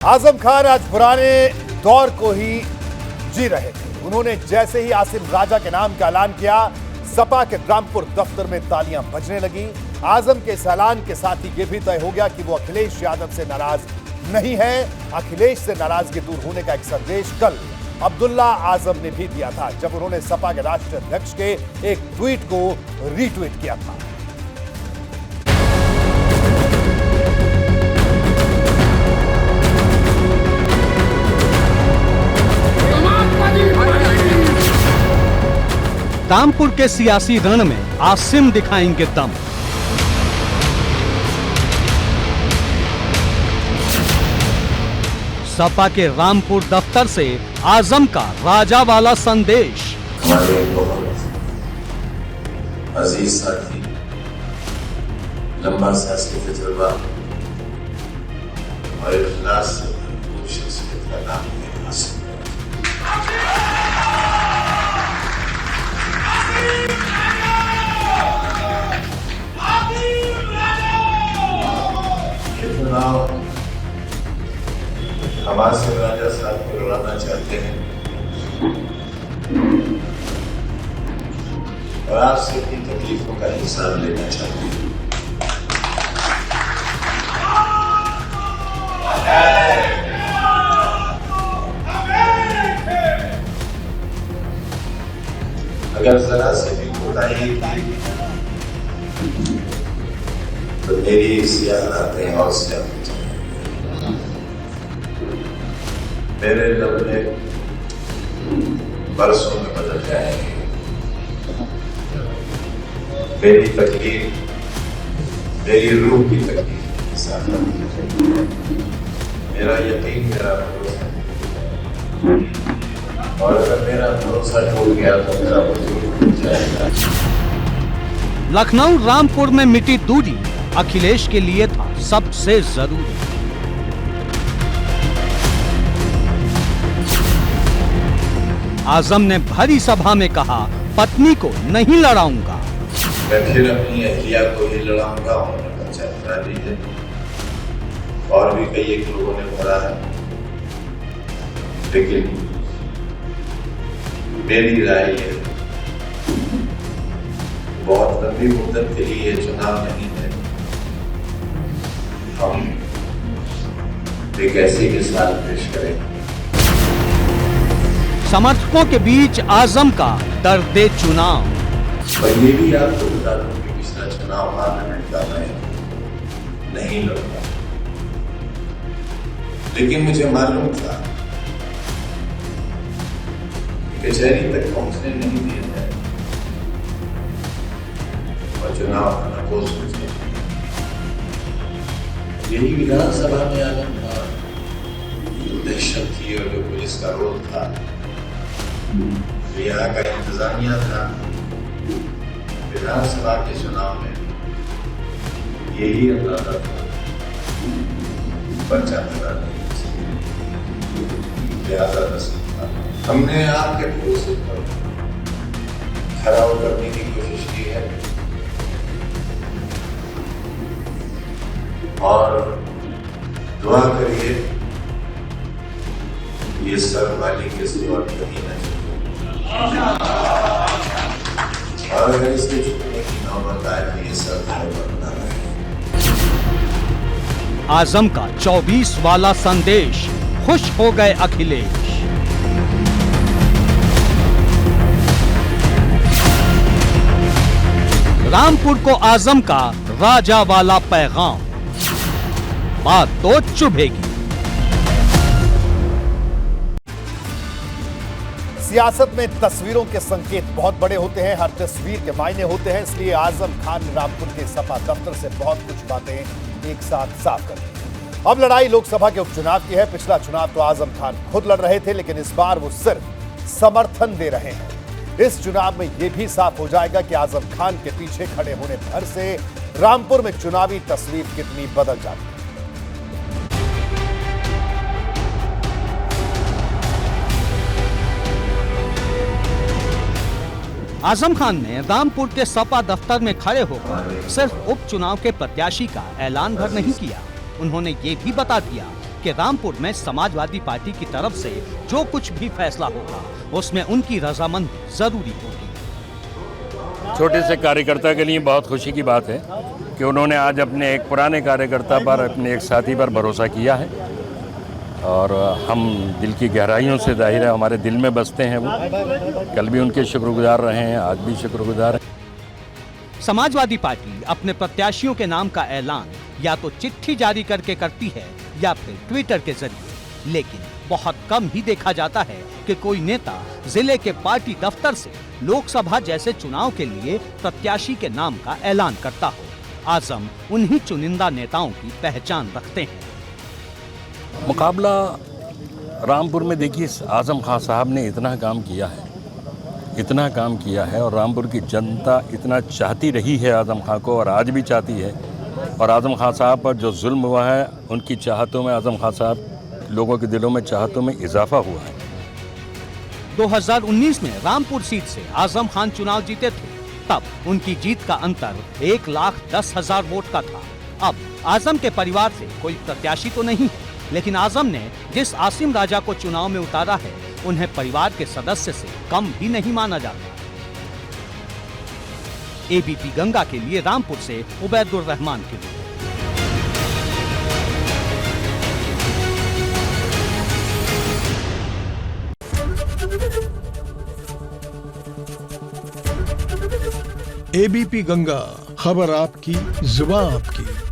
आजम खान आज पुराने दौर को ही जी रहे थे। उन्होंने जैसे ही आसिम राजा के नाम का ऐलान किया, सपा के रामपुर दफ्तर में तालियां बजने लगी। आजम के इस ऐलान के साथ ही यह भी तय हो गया कि वो अखिलेश यादव से नाराज नहीं है। अखिलेश से नाराजगी दूर होने का एक संदेश कल अब्दुल्ला आजम ने भी दिया था, जब उन्होंने सपा के राष्ट्रीय अध्यक्ष के एक ट्वीट को रीट्वीट किया था। रामपुर के सियासी रण में आसिम दिखाएंगे दम। सपा के रामपुर दफ्तर से आजम का राजा वाला संदेश। हमारे बहुत अजीज साथी, लंबा सियासी तजुर्बा और इखलास से भरपूर शख्सियत का नाम है आसिम। हम आसिम राजा साहब को लड़ाना चाहते हैं और आपसे अपनी तकलीफों का हिसाब लेना चाहते हैं। अगर जरा से भी कोताही तो मेरी सियाह रातें और सियाह मेरे लम्हे बरसों में बदल जाएंगे। मेरी तकलीफ, मेरी रूह की तकलीफ के साथ मेरा यकीन, मेरा भरोसा, और अगर मेरा भरोसा टूट गया तो मेरा वजूद टूट जाएगा। लखनऊ रामपुर में मिटी दूरी अखिलेश के लिए था सबसे जरूरी। आजम ने भरी सभा में कहा, पत्नी को नहीं लड़ाऊंगा। मैं फिर अपनी अहलिया को ही लड़ाऊंगा। उन्होंने पर्चा भरा दी है और भी कई एक लोगों ने भरा है, लेकिन मेरी राय है बहुत लंबी मुद्दत के लिए चुनाव नहीं है। हम एक ऐसी मिसाल पेश करें। समर्थकों के बीच आजम का दर्दे चुनाव। और ये भी आपको बता दूं कि पिछला चुनाव पार्लियामेंट का मैं नहीं लड़ूंगा, लेकिन मुझे मालूम था कचहरी तक पहुंचने नहीं दिया जाए और चुनाव नकोस हो जाए। यही विधानसभा में आजम था, जो दहशत थी और जो पुलिस का रोल था, यहाँ का इंतजामिया था। विधानसभा के चुनाव में यही अंदाजा था, पर्चा भरा नहीं, लिहाजा नसीब था। हमने आपके भरोसे पर खरा उतरने की कोशिश की है और दुआ करिए ये सर वाली के सिवा कहीं न चले, और अगर इसके छूटने की नौबत आए तो ये सर बना रहे। आजम का 24 वाला संदेश, खुश हो गए अखिलेश। रामपुर को आजम का राजा वाला पैगाम, बात तो चुभेगी। सियासत में तस्वीरों के संकेत बहुत बड़े होते हैं, हर तस्वीर के मायने होते हैं। इसलिए आजम खान ने रामपुर के सपा दफ्तर से बहुत कुछ बातें एक साथ साफ कर दी। अब लड़ाई लोकसभा के उपचुनाव की है। पिछला चुनाव तो आजम खान खुद लड़ रहे थे, लेकिन इस बार वो सिर्फ समर्थन दे रहे हैं। इस चुनाव में यह भी साफ हो जाएगा कि आजम खान के पीछे खड़े होने भर से रामपुर में चुनावी तस्वीर कितनी बदल जाती है। आजम खान ने रामपुर के सपा दफ्तर में खड़े होकर सिर्फ उपचुनाव के प्रत्याशी का ऐलान भर नहीं किया, उन्होंने ये भी बता दिया कि रामपुर में समाजवादी पार्टी की तरफ से जो कुछ भी फैसला होगा उसमें उनकी रजामंदी जरूरी होगी। छोटे से कार्यकर्ता के लिए बहुत खुशी की बात है कि उन्होंने आज अपने एक पुराने कार्यकर्ता पर, अपने एक साथी पर भरोसा किया है और हम दिल की गहराइयों से जाहिर है हमारे दिल में बसते हैं वो। कल भी उनके शुक्रगुजार रहे हैं, आज भी शुक्रगुजार हैं। समाजवादी पार्टी अपने प्रत्याशियों के नाम का ऐलान या तो चिट्ठी जारी करके करती है या फिर ट्विटर के जरिए, लेकिन बहुत कम ही देखा जाता है कि कोई नेता जिले के पार्टी दफ्तर से लोकसभा जैसे चुनाव के लिए प्रत्याशी के नाम का ऐलान करता हो। आजम उन्हीं चुनिंदा नेताओं की पहचान रखते हैं। मुकाबला रामपुर में देखिए, आजम खान साहब ने इतना काम किया है, इतना काम किया है और रामपुर की जनता इतना चाहती रही है आजम खान को और आज भी चाहती है। और आजम खान साहब पर जो जुल्म हुआ है, उनकी चाहतों में, आजम खान साहब लोगों के दिलों में चाहतों में इजाफा हुआ है। 2019 में रामपुर सीट से आजम खान चुनाव जीते थे, तब उनकी जीत का अंतर 1,10,000 वोट का था। अब आजम के परिवार से कोई प्रत्याशी तो नहीं है, लेकिन आजम ने जिस आसिम राजा को चुनाव में उतारा है, उन्हें परिवार के सदस्य से कम भी नहीं माना जाता। एबीपी गंगा के लिए रामपुर से उबैदुर रहमान की रिपोर्ट। एबीपी गंगा, खबर आपकी, जुबान आपकी।